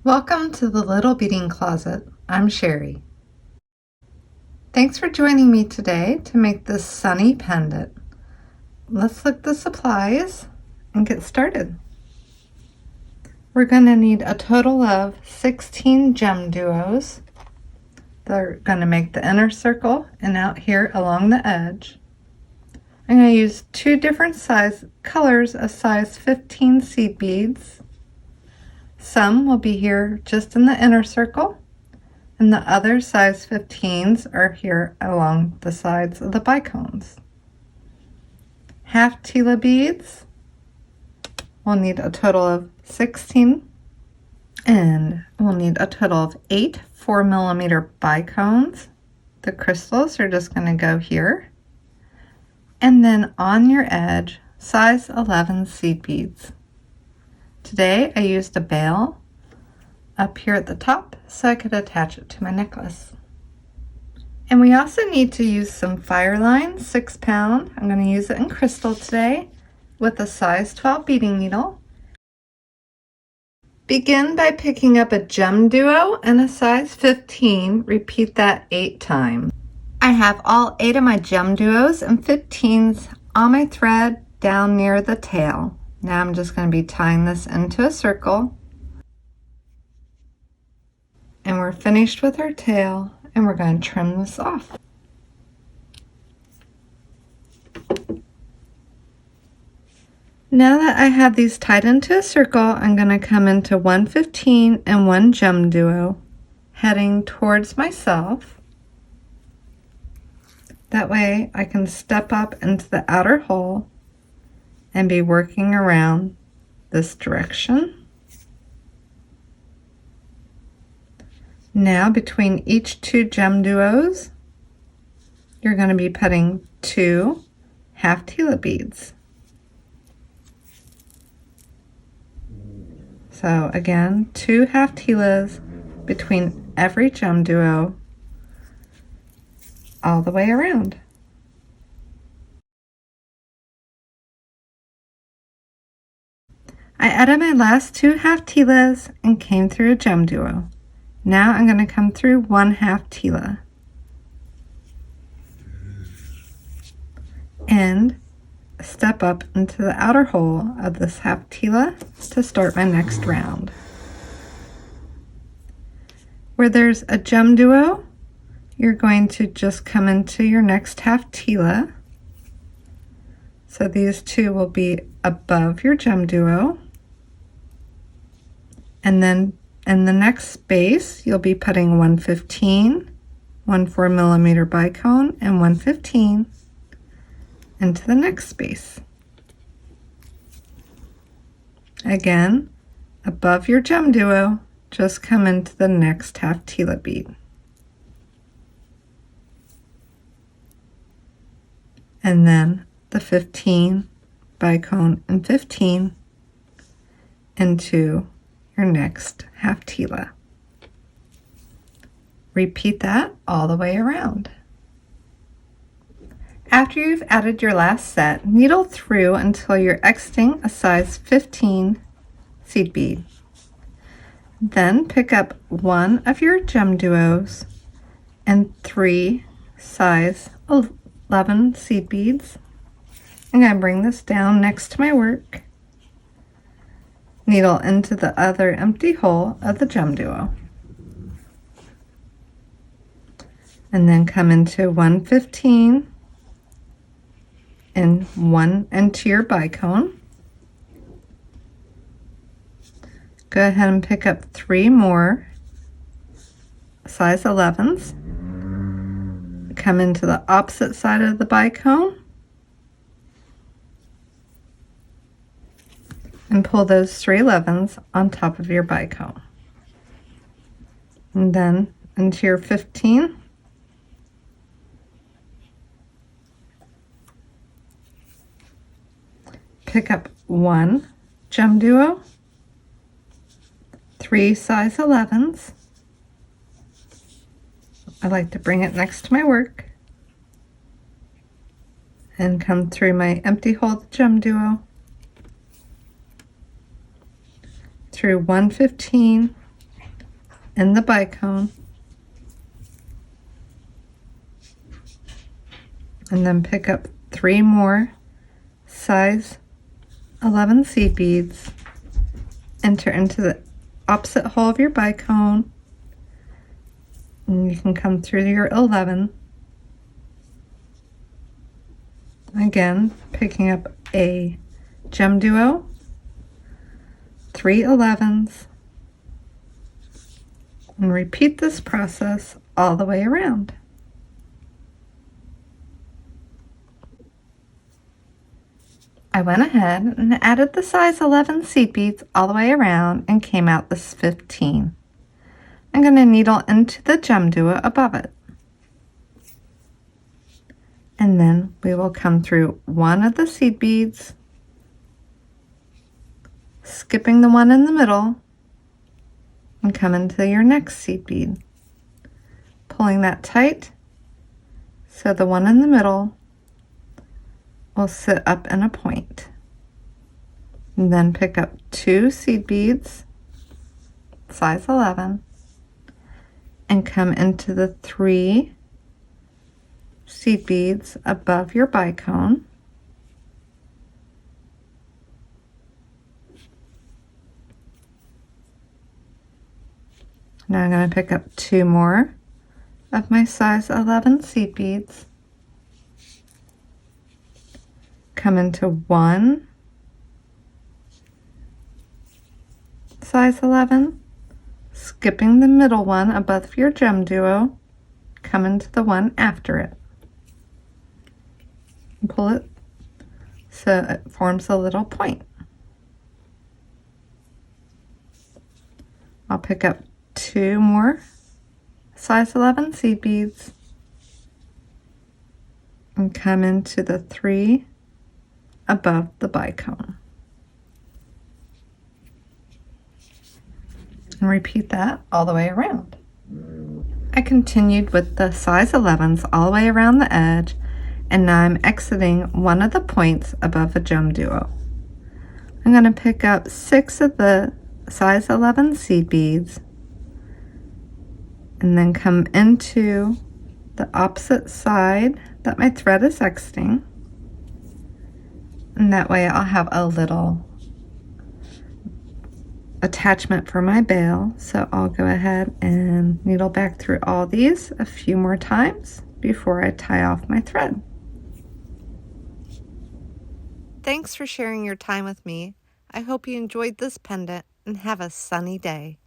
Welcome to the Little Beading Closet. I'm Sherry. Thanks for joining me today to make this sunny pendant. Let's look at the supplies and get started. We're going to need a total of 16 Gemduos. They're going to make the inner circle and out here along the edge. I'm going to use two different size colors of size 15 seed beads. Some will be here just in the inner circle, and the other size 15s are here along the sides of the bicones. Half TILA beads. We'll need a total of 16, and we'll need a total of 8 4mm bicones. The crystals are just going to go here. And then on your edge, size 11 seed beads. Today I used a bail up here at the top so I could attach it to my necklace. And we also need to use some fire line, 6 pound. I'm going to use it in crystal today with a size 12 beading needle. Begin by picking up a Gemduo and a size 15. Repeat that 8 times. I have all 8 of my Gemduos and 15s on my thread down near the tail. Now I'm just going to be tying this into a circle. And we're finished with our tail, and we're going to trim this off. Now that I have these tied into a circle, I'm going to come into 1 15 and 1 Gemduo, heading towards myself. That way I can step up into the outer hole and be working around this direction. Now between each 2 Gemduos, you're going to be putting 2 half TILA beads. So again, 2 half TILAs between every Gemduo all the way around. I added my last 2 half TILAs and came through a Gemduo. Now I'm going to come through 1 half TILA and step up into the outer hole of this half TILA to start my next round. Where there's a Gemduo, you're going to just come into your next half TILA. So these 2 will be above your Gemduo. And then in the next space, you'll be putting 1 15, 1 4mm bicone, and 1 15 into the next space. Again, above your Gemduo, just come into the next half TILA bead. And then the 15 bicone and 15 into your next half TILA. Repeat that all the way around. After you've added your last set, needle through until you're exiting a size 15 seed bead. Then pick up 1 of your Gemduos and 3 size 11 seed beads. I'm going to bring this down next to my work. Needle into the other empty hole of the Gemduo. And then come into 1 15 and 1 into your bicone. Go ahead and pick up 3 more size 11s. Come into the opposite side of the bicone and pull those 3 11s on top of your bicone. And then into your 15. Pick up 1 Gemduo, 3 size 11s. I like to bring it next to my work and come through my empty hole of the Gemduo, through 1 15 in the bicone, and then pick up 3 more size 11 seed beads, enter into the opposite hole of your bicone, and you can come through your 11. Again, picking up a Gemduo, 3 11s, and repeat this process all the way around. I went ahead and added the size 11 seed beads all the way around and came out this 15. I'm going to needle into the Gemduo above it. And then we will come through one of the seed beads, skipping the one in the middle, and come into your next seed bead, pulling that tight so the one in the middle will sit up in a point. And then pick up 2 seed beads, size 11, and come into the 3 seed beads above your bicone. Now I'm going to pick up 2 more of my size 11 seed beads, come into 1 size 11, skipping the middle one above your Gemduo, come into the one after it, and pull it so it forms a little point. I'll pick up 2 more size 11 seed beads and come into the 3 above the bicone, and repeat that all the way around. I continued with the size 11s all the way around the edge, and now I'm exiting one of the points above a Gemduo. I'm going to pick up 6 of the size 11 seed beads and then come into the opposite side that my thread is exiting, and that way I'll have a little attachment for my bail. So I'll go ahead and needle back through all these a few more times before I tie off my thread. Thanks for sharing your time with me. I hope you enjoyed this pendant and have a sunny day.